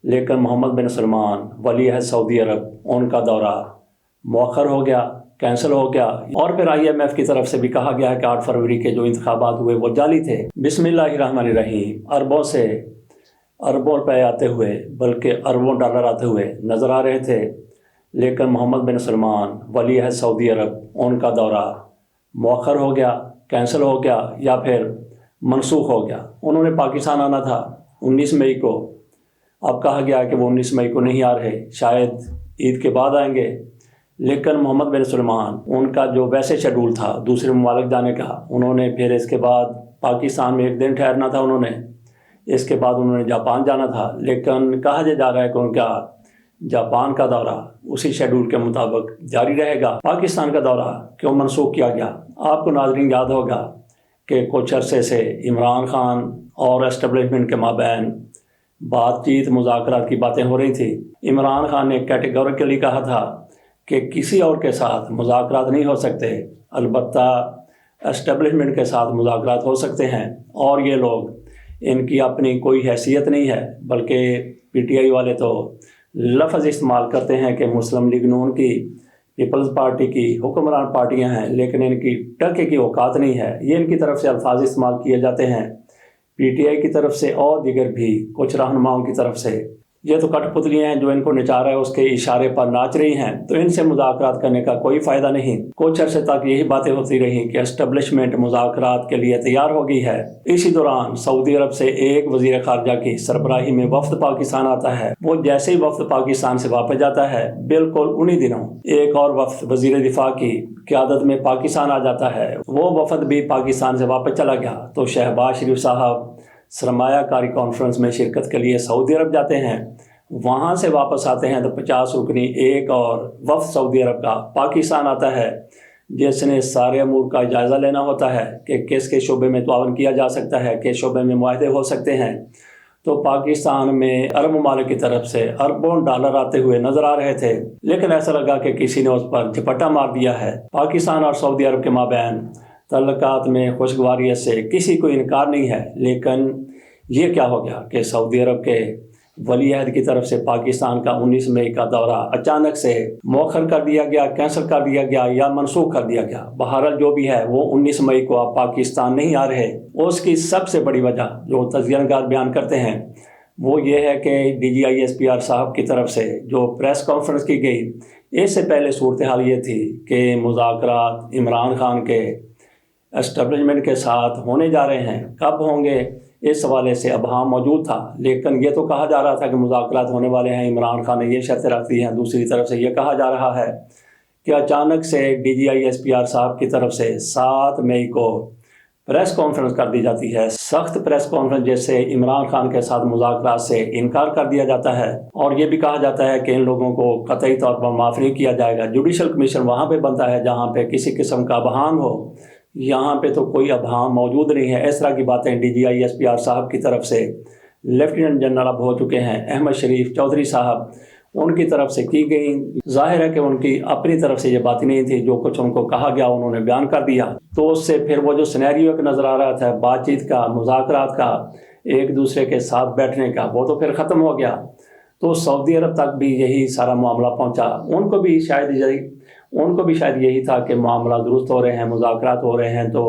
لیکن محمد بن سلمان ولی عہد سعودی عرب ان کا دورہ مؤخر ہو گیا، کینسل ہو گیا۔ اور پھر IMF کی طرف سے بھی کہا گیا کہ 8 فروری کے جو انتخابات ہوئے وہ جعلی تھے۔ بسم اللہ الرحمن الرحیم، اربوں سے اربوں روپے آتے ہوئے بلکہ اربوں ڈالر آتے ہوئے نظر آ رہے تھے، لیکن محمد بن سلمان ولی عہد سعودی عرب ان کا دورہ مؤخر ہو گیا، کینسل ہو گیا یا پھر منسوخ ہو گیا۔ انہوں نے پاکستان آنا تھا 19 مئی کو، اب کہا گیا کہ وہ 19 مئی کو نہیں آ رہے، شاید عید کے بعد آئیں گے۔ لیکن محمد بن سلمان ان کا جو ویسے شیڈول تھا دوسرے ممالک جانے کا، انہوں نے پھر اس کے بعد پاکستان میں 1 دن ٹھہرنا تھا، انہوں نے اس کے بعد انہوں نے جاپان جانا تھا، لیکن کہا جا رہا ہے کہ ان کا جاپان کا دورہ اسی شیڈول کے مطابق جاری رہے گا۔ پاکستان کا دورہ کیوں منسوخ کیا گیا؟ آپ کو ناظرین یاد ہوگا کہ کچھ عرصے سے عمران خان اور اسٹیبلشمنٹ کے مابین بات چیت مذاکرات کی باتیں ہو رہی تھی۔ عمران خان نے کیٹیگوریکلی کہا تھا کہ کسی اور کے ساتھ مذاکرات نہیں ہو سکتے، البتہ اسٹیبلشمنٹ کے ساتھ مذاکرات ہو سکتے ہیں، اور یہ لوگ ان کی اپنی کوئی حیثیت نہیں ہے، بلکہ PTI والے تو لفظ استعمال کرتے ہیں کہ مسلم لیگ نون کی، پیپلز پارٹی کی حکمران پارٹیاں ہیں، لیکن ان کی ٹکے کی اوقات نہیں ہے۔ یہ ان کی طرف سے الفاظ استعمال کیے جاتے ہیں، PTI کی طرف سے اور دیگر بھی کچھ رہنماؤں کی طرف سے۔ یہ تو کٹ پتلیاں ہیں جو ان کو نچارا ہے اس کے اشارے پر ناچ رہی ہیں، تو ان سے مذاکرات کرنے کا کوئی فائدہ نہیں۔ کچھ عرصے تک یہی باتیں ہوتی رہیں کہ اسٹیبلشمنٹ مذاکرات کے لیے تیار ہو گئی ہے۔ اسی دوران سعودی عرب سے ایک وزیر خارجہ کی سربراہی میں وفد پاکستان آتا ہے۔ وہ جیسے ہی وفد پاکستان سے واپس جاتا ہے، بالکل انہی دنوں ایک اور وفد وزیر دفاع کی قیادت میں پاکستان آ جاتا ہے۔ وہ وفد بھی پاکستان سے واپس چلا گیا تو شہباز شریف صاحب سرمایہ کاری کانفرنس میں شرکت کے لیے سعودی عرب جاتے ہیں۔ وہاں سے واپس آتے ہیں تو 50 رکنی ایک اور وفد سعودی عرب کا پاکستان آتا ہے، جس نے سارے امور کا جائزہ لینا ہوتا ہے کہ کس کے شعبے میں تعاون کیا جا سکتا ہے، کس شعبے میں معاہدے ہو سکتے ہیں۔ تو پاکستان میں عرب ممالک کی طرف سے اربوں ڈالر آتے ہوئے نظر آ رہے تھے، لیکن ایسا لگا کہ کسی نے اس پر جھپٹا مار دیا ہے۔ پاکستان اور سعودی عرب کے مابین تعلقات میں خوشگواریت سے کسی کو انکار نہیں ہے، لیکن یہ کیا ہو گیا کہ سعودی عرب کے ولی عہد کی طرف سے پاکستان کا 19 مئی کا دورہ اچانک سے مؤخر کر دیا گیا، کینسل کر دیا گیا یا منسوخ کر دیا گیا۔ بہرحال جو بھی ہے وہ 19 مئی کو آپ پاکستان نہیں آ رہے۔ اس کی سب سے بڑی وجہ جو تجزیہ نگار بیان کرتے ہیں وہ یہ ہے کہ DG ISPR صاحب کی طرف سے جو پریس کانفرنس کی گئی، اس سے پہلے صورتحال یہ تھی کہ مذاکرات عمران خان کے اسٹیبلشمنٹ کے ساتھ ہونے جا رہے ہیں، کب ہوں گے اس حوالے سے ابہام موجود تھا، لیکن یہ تو کہا جا رہا تھا کہ مذاکرات ہونے والے ہیں، عمران خان نے یہ شرطیں رکھ دی ہیں۔ دوسری طرف سے یہ کہا جا رہا ہے کہ اچانک سے DG ISPR صاحب کی طرف سے 7 مئی کو پریس کانفرنس کر دی جاتی ہے، سخت پریس کانفرنس، جس سے عمران خان کے ساتھ مذاکرات سے انکار کر دیا جاتا ہے، اور یہ بھی کہا جاتا ہے کہ ان لوگوں کو قطعی طور پر معاف نہیں کیا جائے گا۔ جوڈیشل کمیشن وہاں پہ بنتا ہے جہاں پہ کسی قسم کا ابہام ہو، یہاں پہ تو کوئی ابہام موجود نہیں ہے۔ اس طرح کی باتیں DG ISPR صاحب کی طرف سے لیفٹیننٹ جنرل اب ہو چکے ہیں احمد شریف چودھری صاحب، ان کی طرف سے کی گئی۔ ظاہر ہے کہ ان کی اپنی طرف سے یہ بات نہیں تھی، جو کچھ ان کو کہا گیا انہوں نے بیان کر دیا، تو اس سے پھر وہ جو سینیریو نظر آ رہا تھا بات چیت کا، مذاکرات کا، ایک دوسرے کے ساتھ بیٹھنے کا، وہ تو پھر ختم ہو گیا۔ تو سعودی عرب تک بھی یہی سارا معاملہ پہنچا۔ ان کو بھی شاید یہی تھا کہ معاملہ درست ہو رہے ہیں، مذاکرات ہو رہے ہیں، تو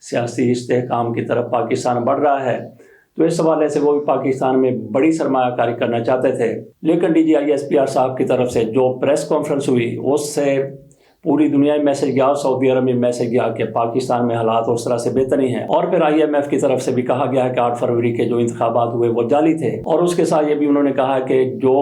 سیاسی استحکام کی طرف پاکستان بڑھ رہا ہے، تو اس حوالے سے وہ بھی پاکستان میں بڑی سرمایہ کاری کرنا چاہتے تھے۔ لیکن DG ISPR صاحب کی طرف سے جو پریس کانفرنس ہوئی، اس سے پوری دنیا میں میسج گیا، سعودی عرب میں میسج گیا کہ پاکستان میں حالات اس طرح سے بہتر نہیں ہیں۔ اور پھر IMF کی طرف سے بھی کہا گیا کہ 8 فروری کے جو انتخابات ہوئے وہ جعلی تھے، اور اس کے ساتھ یہ بھی انہوں نے کہا کہ جو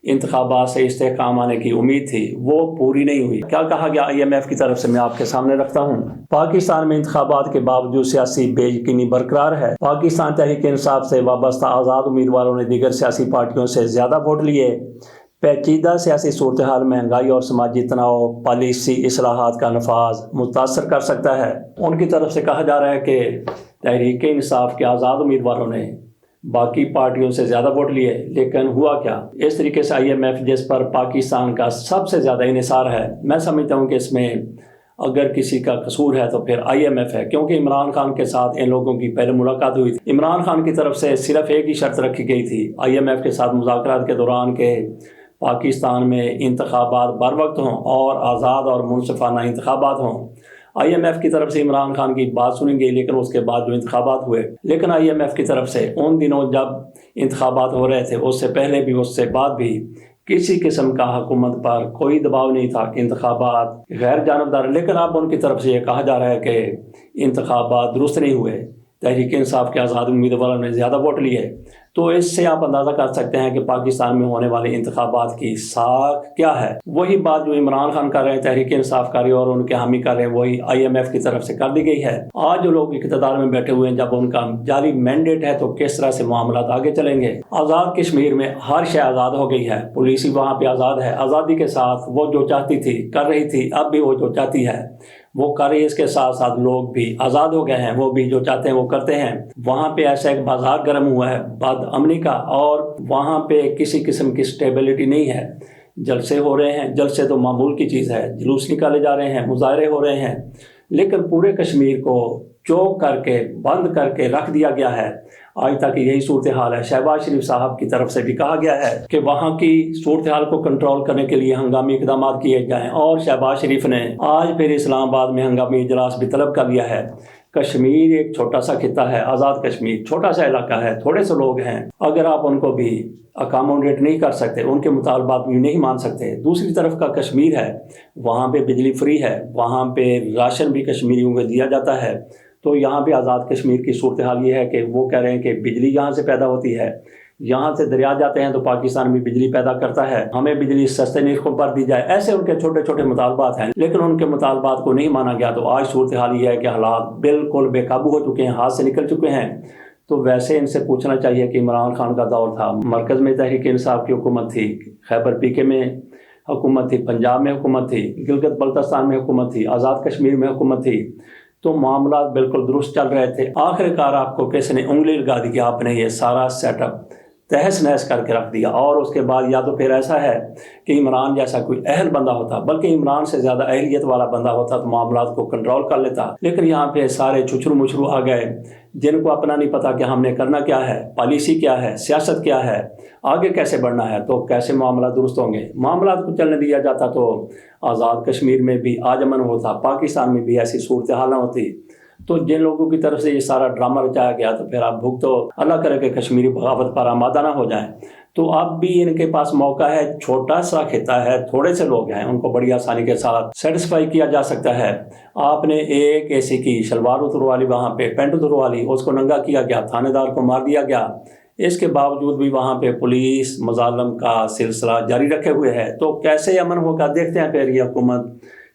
انتخابات سے استحکام آنے کی امید تھی وہ پوری نہیں ہوئی۔ کیا کہا گیا IMF کی طرف سے میں آپ کے سامنے رکھتا ہوں۔ پاکستان میں انتخابات کے باوجود سیاسی بے یقینی برقرار ہے۔ پاکستان تحریک انصاف سے وابستہ آزاد امیدواروں نے دیگر سیاسی پارٹیوں سے زیادہ ووٹ لیے۔ پیچیدہ سیاسی صورتحال مہنگائی اور سماجی تناؤ پالیسی اصلاحات کا نفاذ متاثر کر سکتا ہے۔ ان کی طرف سے کہا جا رہا ہے کہ تحریک انصاف کے آزاد امیدواروں نے باقی پارٹیوں سے زیادہ ووٹ لیے، لیکن ہوا کیا؟ اس طریقے سے IMF جس پر پاکستان کا سب سے زیادہ انحصار ہے، میں سمجھتا ہوں کہ اس میں اگر کسی کا قصور ہے تو پھر IMF ہے، کیونکہ عمران خان کے ساتھ ان لوگوں کی پہلے ملاقات ہوئی تھی۔ عمران خان کی طرف سے صرف ایک ہی شرط رکھی گئی تھی IMF کے ساتھ مذاکرات کے دوران کہ پاکستان میں انتخابات بر وقت ہوں اور آزاد اور منصفانہ انتخابات ہوں۔ IMF کی طرف سے عمران خان کی بات سنی گئی، لیکن اس کے بعد جو انتخابات ہوئے، لیکن IMF کی طرف سے ان دنوں جب انتخابات ہو رہے تھے، اس سے پہلے بھی اس سے بعد بھی کسی قسم کا حکومت پر کوئی دباؤ نہیں تھا کہ انتخابات غیر جانبدار، لیکن اب ان کی طرف سے یہ کہا جا رہا ہے کہ انتخابات درست نہیں ہوئے، تحریک انصاف کے آزاد امیدواروں نے زیادہ ووٹ لیے۔ تو اس سے آپ اندازہ کر سکتے ہیں کہ پاکستان میں ہونے والے انتخابات کی ساکھ کیا ہے۔ وہی بات جو عمران خان کر رہے ہیں، تحریک انصاف کر رہی ہے اور ان کے حامی کر رہے ہیں، وہی IMF کی طرف سے کر دی گئی ہے۔ آج جو لوگ اقتدار میں بیٹھے ہوئے ہیں، جب ان کا جعلی مینڈیٹ ہے تو کس طرح سے معاملات آگے چلیں گے۔ آزاد کشمیر میں ہر شے آزاد ہو گئی ہے، پولیس ہی وہاں پہ آزاد ہے، آزادی کے ساتھ وہ جو چاہتی تھی کر رہی تھی، اب بھی وہ جو چاہتی ہے وہ کر رہی ہے۔ اس کے ساتھ ساتھ لوگ بھی آزاد ہو گئے ہیں، وہ بھی جو چاہتے ہیں وہ کرتے ہیں۔ وہاں پہ ایسا ایک بازار گرم ہوا ہے بد امنی کا، اور وہاں پہ کسی قسم کی سٹیبلٹی نہیں ہے۔ جلسے ہو رہے ہیں، جلسے تو معمول کی چیز ہے، جلوس نکالے جا رہے ہیں، مظاہرے ہو رہے ہیں، لیکن پورے کشمیر کو چوک کر کے بند کر کے رکھ دیا گیا ہے۔ آج تک یہی صورتحال ہے۔ شہباز شریف صاحب کی طرف سے بھی کہا گیا ہے کہ وہاں کی صورتحال کو کنٹرول کرنے کے لیے ہنگامی اقدامات کیے جائیں، اور شہباز شریف نے آج پھر اسلام آباد میں ہنگامی اجلاس بھی طلب کر لیا ہے۔ کشمیر ایک چھوٹا سا خطہ ہے، آزاد کشمیر چھوٹا سا علاقہ ہے، تھوڑے سے لوگ ہیں، اگر آپ ان کو بھی اکاموڈیٹ نہیں کر سکتے، ان کے مطالبات بھی نہیں مان سکتے۔ دوسری طرف کا کشمیر ہے، وہاں پہ بجلی فری ہے، وہاں پہ راشن بھی کشمیریوں کو دیا جاتا ہے۔ تو یہاں پہ آزاد کشمیر کی صورتحال یہ ہے کہ وہ کہہ رہے ہیں کہ بجلی یہاں سے پیدا ہوتی ہے، یہاں سے دریا جاتے ہیں تو پاکستان بھی بجلی پیدا کرتا ہے، ہمیں بجلی سستے نرخوں پر دی جائے۔ ایسے ان کے چھوٹے چھوٹے مطالبات ہیں، لیکن ان کے مطالبات کو نہیں مانا گیا۔ تو آج صورتحال یہ ہے کہ حالات بالکل بے قابو ہو چکے ہیں، ہاتھ سے نکل چکے ہیں۔ تو ویسے ان سے پوچھنا چاہیے کہ عمران خان کا دور تھا، مرکز میں تحریک انصاف کی حکومت تھی، خیبر PK میں حکومت تھی، پنجاب میں حکومت تھی، گلگت بلتستان میں حکومت تھی، آزاد کشمیر میں حکومت تھی، تو معاملات بالکل درست چل رہے تھے۔ آخر کار آپ کو کس نے انگلی لگا دی کہ آپ نے یہ سارا سیٹ اپ تہس نہس کر کے رکھ دیا، اور اس کے بعد یا تو پھر ایسا ہے کہ عمران جیسا کوئی اہل بندہ ہوتا، بلکہ عمران سے زیادہ اہلیت والا بندہ ہوتا تو معاملات کو کنٹرول کر لیتا، لیکن یہاں پہ سارے چھچرو مچھرو آ گئے جن کو اپنا نہیں پتا کہ ہم نے کرنا کیا ہے، پالیسی کیا ہے، سیاست کیا ہے، آگے کیسے بڑھنا ہے، تو کیسے معاملات درست ہوں گے۔ معاملات کو چلنے دیا جاتا تو آزاد کشمیر میں بھی آج امن ہوتا، پاکستان میں بھی ایسی صورتحال نہ ہوتی۔ تو جن لوگوں کی طرف سے یہ سارا ڈرامہ رچایا گیا، تو پھر آپ بھگتو، اللہ کرے کہ کشمیری بغاوت پر آمادہ نہ ہو جائیں۔ تو اب بھی ان کے پاس موقع ہے، چھوٹا سا خطہ ہے، تھوڑے سے لوگ ہیں، ان کو بڑی آسانی کے ساتھ سیٹسفائی کیا جا سکتا ہے۔ آپ نے ایک ایسی کی شلوار اتروا لی، وہاں پہ پینٹ اتروا لی، اس کو ننگا کیا گیا، تھانے دار کو مار دیا گیا، اس کے باوجود بھی وہاں پہ پولیس مظالم کا سلسلہ جاری رکھے ہوئے ہے۔ تو کیسے امن ہوگا؟ دیکھتے ہیں پھر یہ حکومت،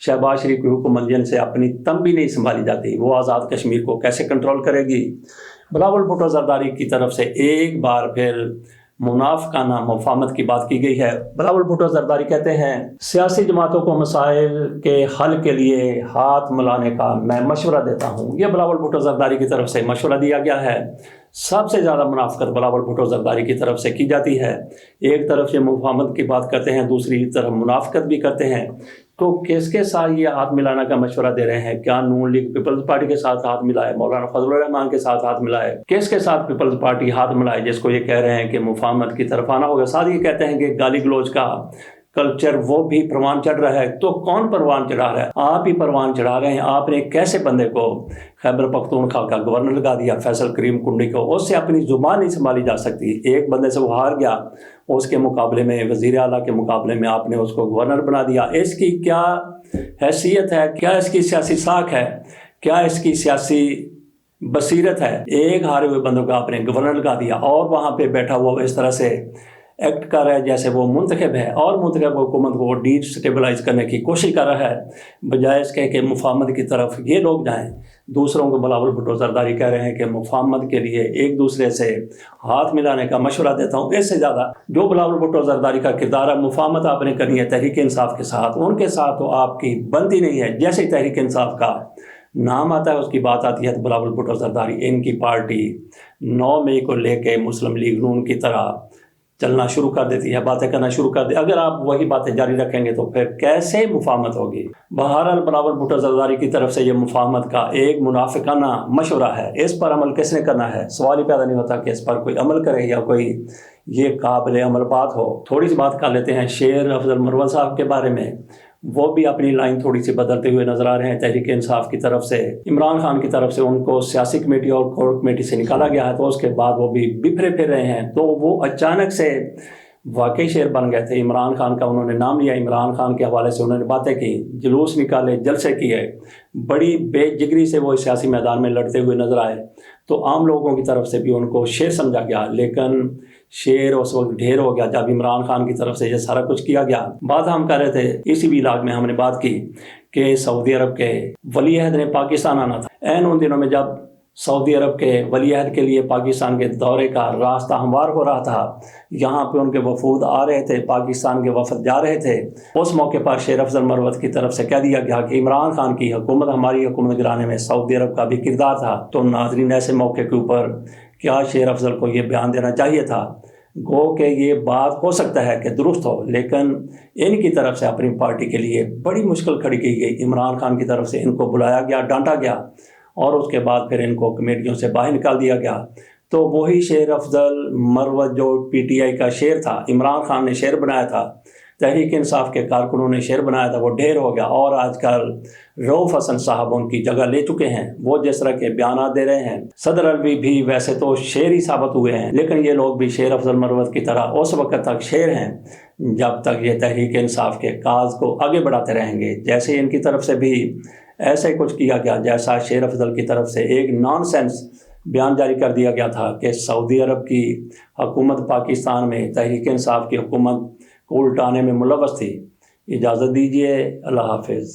شہباز شریف کی حکومت جن سے اپنی تن بھی نہیں سنبھالی جاتی، وہ آزاد کشمیر کو کیسے کنٹرول کرے گی۔ بلاول بھٹو زرداری کی طرف سے ایک بار پھر منافقانہ مفاہمت کی بات کی گئی ہے۔ بلاول بھٹو زرداری کہتے ہیں سیاسی جماعتوں کو مسائل کے حل کے لیے ہاتھ ملانے کا میں مشورہ دیتا ہوں۔ یہ بلاول بھٹو زرداری کی طرف سے مشورہ دیا گیا ہے۔ سب سے زیادہ منافقت بلاول بھٹو زرداری کی طرف سے کی جاتی ہے۔ ایک طرف یہ مفاہمت کی بات کرتے ہیں، دوسری طرف منافقت بھی کرتے ہیں۔ تو کس کے ساتھ یہ ہاتھ ملانا کا مشورہ دے رہے ہیں؟ کیا نون لیگ پیپلز پارٹی کے ساتھ ہاتھ ملائے، مولانا فضل الرحمان کے ساتھ ہاتھ ملائے، کس کے ساتھ پیپلز پارٹی ہاتھ ملائے جس کو یہ کہہ رہے ہیں کہ مفاہمت کی طرف آنا ہوگا؟ ساتھ یہ کہتے ہیں کہ گالی گلوچ کا کلچر وہ بھی پروان چڑھ رہا ہے۔ تو کون پروان چڑھا رہا ہے؟ آپ ہی پروان چڑھا رہے ہیں۔ آپ نے کیسے بندے کو خیبر پختونخوا کا گورنر لگا دیا، فیصل کریم کنڈی کو؟ اس سے اپنی زبان نہیں سنبھالی جا سکتی۔ ایک بندے سے وہ ہار گیا، اس کے مقابلے میں وزیر اعلیٰ کے مقابلے میں آپ نے اس کو گورنر بنا دیا۔ اس کی کیا حیثیت ہے؟ کیا اس کی سیاسی ساکھ ہے؟ کیا اس کی سیاسی بصیرت ہے؟ ایک ہارے ہوئے بندوں کو آپ نے گورنر لگا دیا، اور وہاں پہ بیٹھا ہوا اس طرح سے ایکٹ کر رہا ہے جیسے وہ منتخب ہے، اور منتخب حکومت کو ڈی اسٹیبلائز کرنے کی کوشش کر رہا ہے، بجائے اس کے کہ مفاہمت کی طرف یہ لوگ جائیں۔ دوسروں کو بلاول بھٹو زرداری کہہ رہے ہیں کہ مفاہمت کے لیے ایک دوسرے سے ہاتھ ملانے کا مشورہ دیتا ہوں۔ اس سے زیادہ جو بلاول بھٹو زرداری کا کردار ہے، مفاہمت آپ نے کرنی ہے تحریک انصاف کے ساتھ، ان کے ساتھ تو آپ کی بنتی نہیں ہے۔ جیسے ہی تحریک انصاف کا نام آتا ہے، اس کی بات آتی ہے تو بلاول بھٹو زرداری، ان کی پارٹی 9 مئی کو لے کے مسلم لیگ نون کی طرح چلنا شروع کر دیتی ہے، باتیں کرنا شروع کر دے. اگر آپ وہی باتیں جاری رکھیں گے تو پھر کیسے مفاہمت ہوگی؟ بہرحال بلاول بھٹو زرداری کی طرف سے یہ مفاہمت کا ایک منافقانہ مشورہ ہے. اس پر عمل کس نے کرنا ہے؟ سوال ہی پیدا نہیں ہوتا کہ اس پر کوئی عمل کرے یا کوئی یہ قابل عمل بات ہو. تھوڑی سی بات کر لیتے ہیں شیر افضل مروت صاحب کے بارے میں. وہ بھی اپنی لائن تھوڑی سی بدلتے ہوئے نظر آ رہے ہیں. تحریک انصاف کی طرف سے عمران خان کی طرف سے ان کو سیاسی کمیٹی اور کور کمیٹی سے نکالا گیا ہے، تو اس کے بعد وہ بھی بکھرے پھر رہے ہیں. تو وہ اچانک سے واقعی شیر بن گئے تھے. عمران خان کا انہوں نے نام لیا، عمران خان کے حوالے سے انہوں نے باتیں کی، جلوس نکالے، جلسے کیے، بڑی بے جگری سے وہ سیاسی میدان میں لڑتے ہوئے نظر آئے. تو عام لوگوں کی طرف سے بھی ان کو شیر سمجھا گیا، لیکن شیر اس وقت ڈھیر ہو گیا جب عمران خان کی طرف سے یہ سارا کچھ کیا گیا. بات ہم کر رہے تھے اسی ویلاگ میں ہم نے بات کی کہ سعودی عرب کے ولی عہد نے پاکستان آنا تھا. عین ان دنوں میں جب سعودی عرب کے ولی عہد کے لیے پاکستان کے دورے کا راستہ ہموار ہو رہا تھا، یہاں پہ ان کے وفود آ رہے تھے، پاکستان کے وفد جا رہے تھے. اس موقع پر شیر افضل مروت کی طرف سے کہہ دیا گیا کہ عمران خان کی حکومت ہماری حکومت گرانے میں سعودی عرب کا بھی کردار تھا. تو ناظرین ایسے موقع کے اوپر کیا شیر افضل کو یہ بیان دینا چاہیے تھا؟ گو کہ یہ بات ہو سکتا ہے کہ درست ہو، لیکن ان کی طرف سے اپنی پارٹی کے لیے بڑی مشکل کھڑی کی گئی. عمران خان کی طرف سے ان کو بلایا گیا، ڈانٹا گیا، اور اس کے بعد پھر ان کو کمیٹیوں سے باہر نکال دیا گیا. تو وہی شیر افضل مروت جو پی ٹی آئی کا شیر تھا، عمران خان نے شیر بنایا تھا، تحریک انصاف کے کارکنوں نے شیر بنایا تھا، وہ ڈھیر ہو گیا. اور آج کل رؤف حسن صاحب ان کی جگہ لے چکے ہیں. وہ جس طرح کے بیانات دے رہے ہیں، صدر الوی بھی ویسے تو شیر ہی ثابت ہوئے ہیں، لیکن یہ لوگ بھی شیر افضل مروت کی طرح اس وقت تک شیر ہیں جب تک یہ تحریک انصاف کے کاز کو آگے بڑھاتے رہیں گے. جیسے ان کی طرف سے بھی ایسا ہی کچھ کیا گیا جیسا شیر افضل کی طرف سے ایک نان سینس بیان جاری کر دیا گیا تھا کہ سعودی عرب کی حکومت پاکستان میں تحریک انصاف کی حکومت کو الٹانے میں ملوث تھی. اجازت دیجیے، اللہ حافظ.